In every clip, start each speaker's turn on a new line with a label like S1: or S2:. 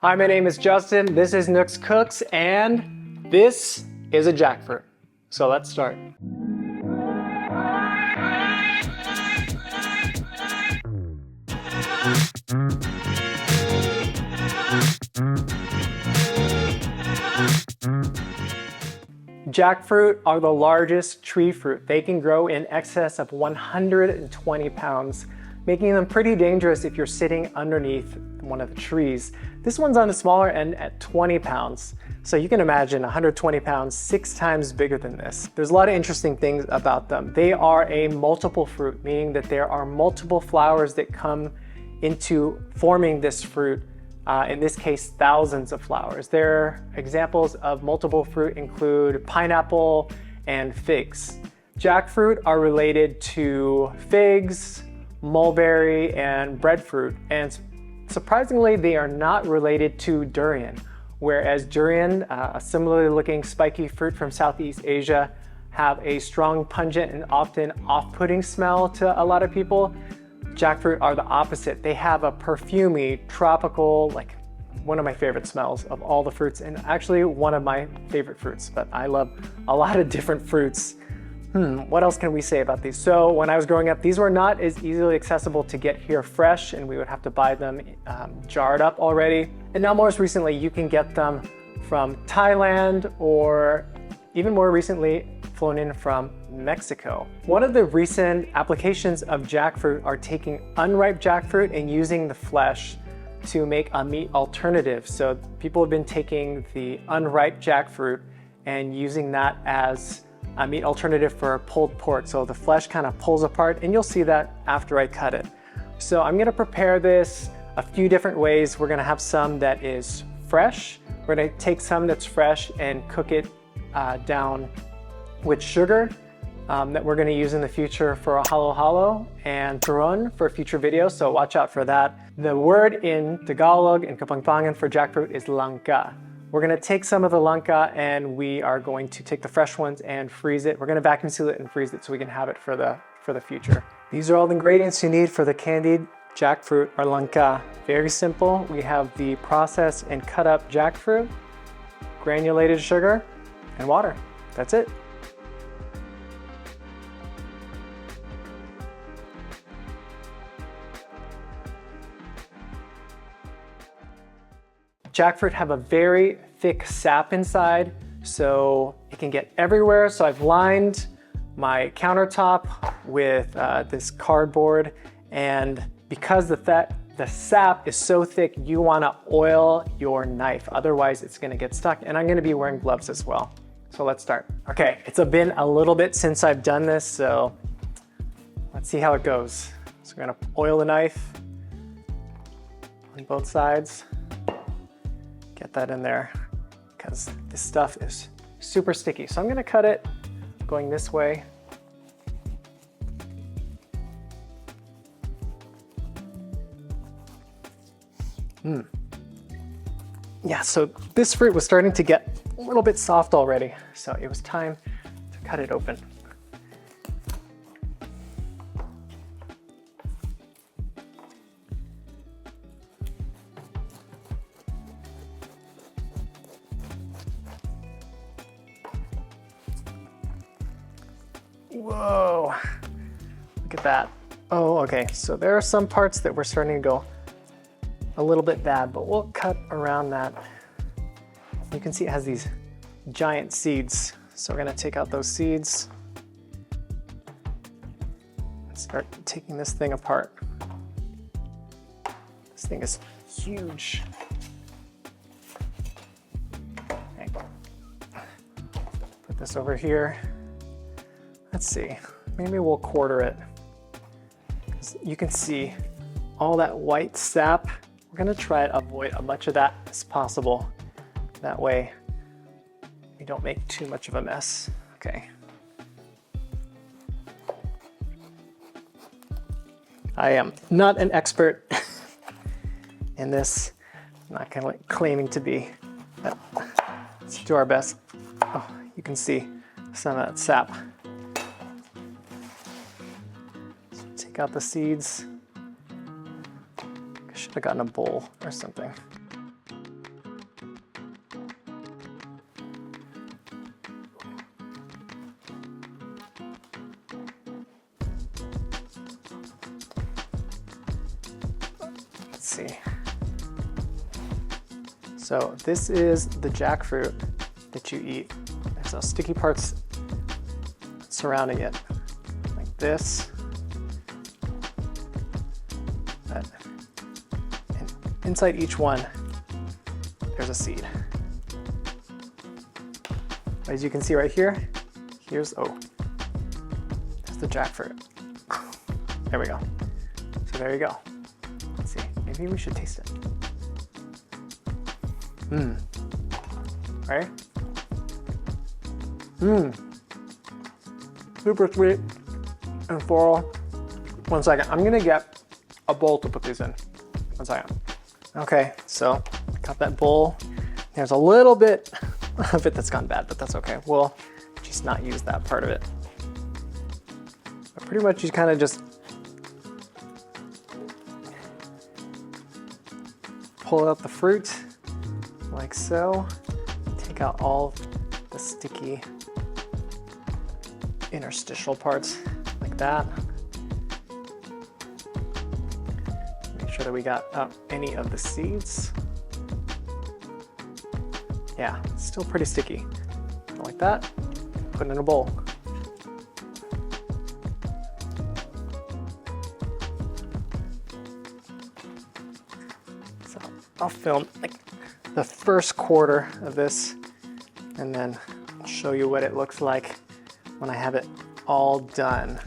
S1: Hi, my name is Justin. This is Nooks Cooks, and this is a jackfruit. So let's start. Jackfruit are the largest tree fruit. They can grow in excess of 120 pounds, making them pretty dangerous if you're sitting underneath one of the trees. This one's on the smaller end at 20 pounds. So you can imagine 120 pounds, 6 times bigger than this. There's a lot of interesting things about them. They are a multiple fruit, meaning that there are multiple flowers that come into forming this fruit. In this case, thousands of flowers. Their examples of multiple fruit include pineapple and figs. Jackfruit are related to figs, mulberry, and breadfruit. And surprisingly, they are not related to durian. Whereas durian, a similarly looking spiky fruit from Southeast Asia, have a strong, pungent, and often off-putting smell to a lot of people. Jackfruit are the opposite. They have a perfumey, tropical, like one of my favorite smells of all the fruits, and actually one of my favorite fruits, but I love a lot of different fruits. What else can we say about these? So when I was growing up, these were not as easily accessible to get here fresh, and we would have to buy them jarred up already. And now most recently, you can get them from Thailand or even more recently, flown in from Mexico. One of the recent applications of jackfruit are taking unripe jackfruit and using the flesh to make a meat alternative. So people have been taking the unripe jackfruit and using that as a meat alternative for pulled pork. So the flesh kind of pulls apart, and you'll see that after I cut it. So I'm gonna prepare this a few different ways. We're gonna have some that is fresh. We're gonna take some that's fresh and cook it down with sugar that we're going to use in the future for a halo and turon for future videos, so watch out for that. The word in Tagalog and Kapampangan for jackfruit is langka. We're going to take some of the langka and we are going to take the fresh ones and freeze it. We're going to vacuum seal it and freeze it so we can have it for the future. These are all the ingredients you need for the candied jackfruit or langka. Very simple. We have the processed and cut up jackfruit, granulated sugar, and water. That's it. Jackfruit have a very thick sap inside, so it can get everywhere. So I've lined my countertop with this cardboard, and because the sap is so thick, you wanna oil your knife, otherwise it's gonna get stuck, and I'm gonna be wearing gloves as well. So let's start. Okay, it's been a little bit since I've done this, so let's see how it goes. So we're gonna oil the knife on both sides. Get that in there because this stuff is super sticky. So I'm gonna cut it going this way. Yeah, so this fruit was starting to get a little bit soft already, so it was time to cut it open. Whoa, look at that. Oh, okay, so there are some parts that we're starting to go a little bit bad, but we'll cut around that. You can see it has these giant seeds. So we're gonna take out those seeds and start taking this thing apart. This thing is huge. Okay. Put this over here. Let's see, maybe we'll quarter it. You can see all that white sap. We're gonna try to avoid as much of that as possible. That way we don't make too much of a mess. Okay. I am not an expert in this. I'm not kind of like claiming to be, but let's do our best. Oh, you can see some of that sap. So take out the seeds. I should have gotten a bowl or something. see. So this is the jackfruit that you eat. There's those sticky parts surrounding it, like this. And inside each one, there's a seed. As you can see right here, there's the jackfruit. There we go. So there you go. Let's see, maybe we should taste it. Right? Super sweet and floral. 1 second, I'm gonna get a bowl to put these in. 1 second. Okay, so I got that bowl. There's a little bit of it that's gone bad, but that's okay. We'll just not use that part of it. But pretty much you kind of just pull out the fruit like so. Take out all the sticky interstitial parts like that. Make sure that we got out any of the seeds. Yeah, it's still pretty sticky. Like that, put it in a bowl. So I'll film like the first quarter of this, and then I'll show you what it looks like when I have it all done.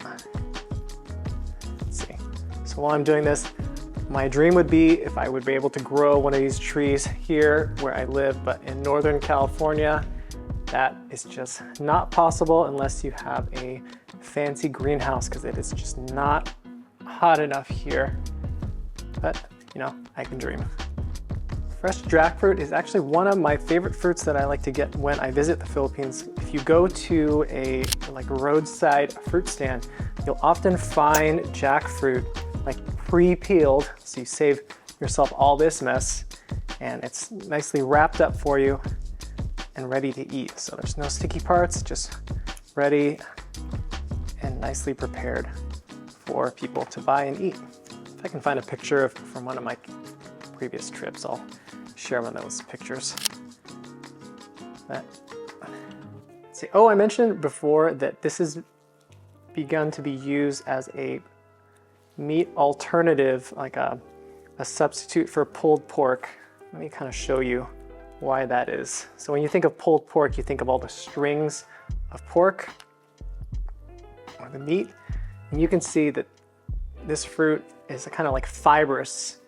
S1: Let's see. So while I'm doing this, my dream would be if I would be able to grow one of these trees here where I live, but in Northern California, that is just not possible unless you have a fancy greenhouse, because it is just not hot enough here. But, you know, I can dream. Fresh jackfruit is actually one of my favorite fruits that I like to get when I visit the Philippines. If you go to a roadside fruit stand, you'll often find jackfruit like pre-peeled, so you save yourself all this mess, and it's nicely wrapped up for you and ready to eat. So there's no sticky parts, just ready and nicely prepared for people to buy and eat. If I can find a picture from one of my previous trips, I'll share one of those pictures. See, oh, I mentioned before that this has begun to be used as a meat alternative, like a substitute for pulled pork. Let me kind of show you why that is. So when you think of pulled pork, you think of all the strings of pork or the meat, and you can see that this fruit is kind of like fibrous,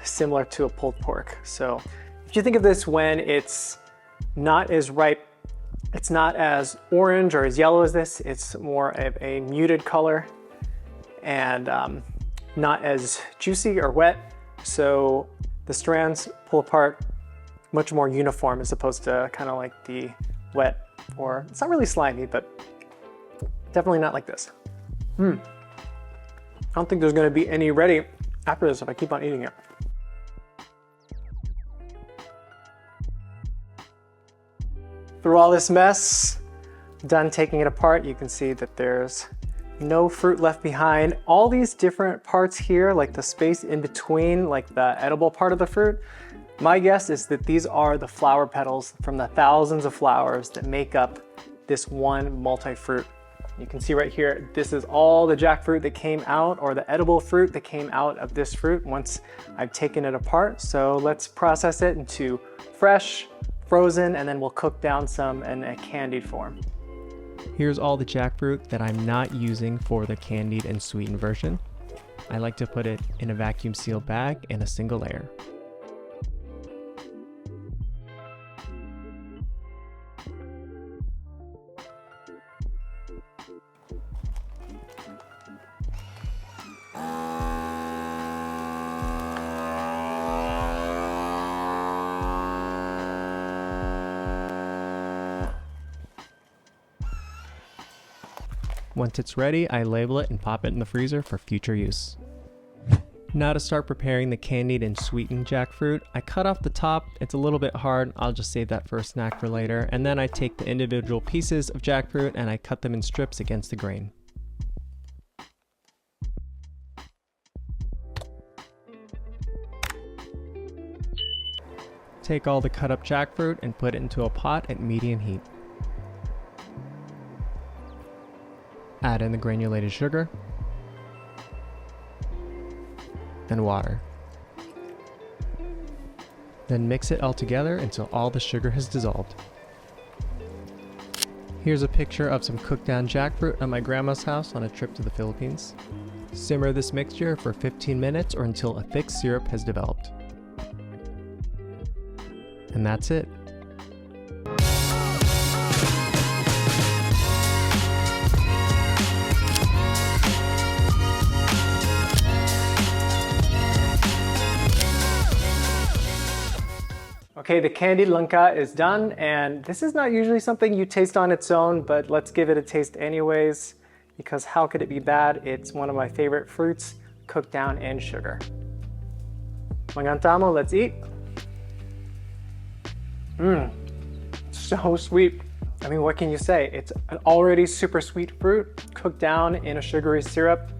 S1: similar to a pulled pork. So if you think of this when it's not as ripe, it's not as orange or as yellow as this, it's more of a muted color and not as juicy or wet. So the strands pull apart much more uniform as opposed to kind of like the wet, or it's not really slimy, but definitely not like this. I don't think there's gonna be any ready after this if I keep on eating it. Through all this mess, done taking it apart, you can see that there's no fruit left behind. All these different parts here, like the space in between, like the edible part of the fruit, my guess is that these are the flower petals from the thousands of flowers that make up this one multi-fruit. You can see right here, this is all the jackfruit that came out, or the edible fruit that came out of this fruit once I've taken it apart. So let's process it into fresh, frozen, and then we'll cook down some in a candied form. Here's all the jackfruit that I'm not using for the candied and sweetened version. I like to put it in a vacuum sealed bag in a single layer. Once it's ready, I label it and pop it in the freezer for future use. Now to start preparing the candied and sweetened jackfruit, I cut off the top. It's a little bit hard. I'll just save that for a snack for later. And then I take the individual pieces of jackfruit and I cut them in strips against the grain. Take all the cut up jackfruit and put it into a pot at medium heat. Add in the granulated sugar and water. Then mix it all together until all the sugar has dissolved. Here's a picture of some cooked down jackfruit at my grandma's house on a trip to the Philippines. Simmer this mixture for 15 minutes or until a thick syrup has developed. And that's it. Okay, the candied langka is done, and this is not usually something you taste on its own, but let's give it a taste anyways, because how could it be bad? It's one of my favorite fruits, cooked down in sugar. Magantamo, let's eat. So sweet. I mean, what can you say? It's an already super sweet fruit, cooked down in a sugary syrup.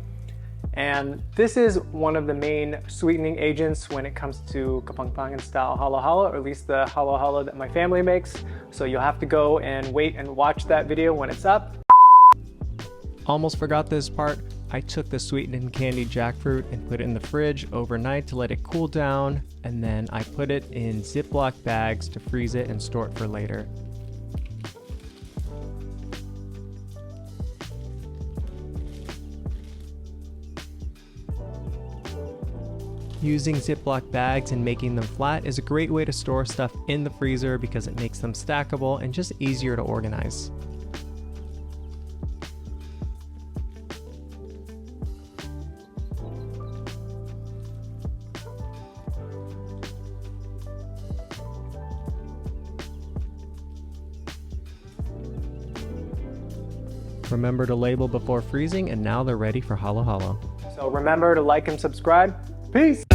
S1: And this is one of the main sweetening agents when it comes to Kapampangan style halo-halo, or at least the halo-halo that my family makes. So you'll have to go and wait and watch that video when it's up. Almost forgot this part. I took the sweetened and candied jackfruit and put it in the fridge overnight to let it cool down, and then I put it in Ziploc bags to freeze it and store it for later. Using Ziploc bags and making them flat is a great way to store stuff in the freezer because it makes them stackable and just easier to organize. Remember to label before freezing, and now they're ready for halo-halo. So remember to like and subscribe. Peace!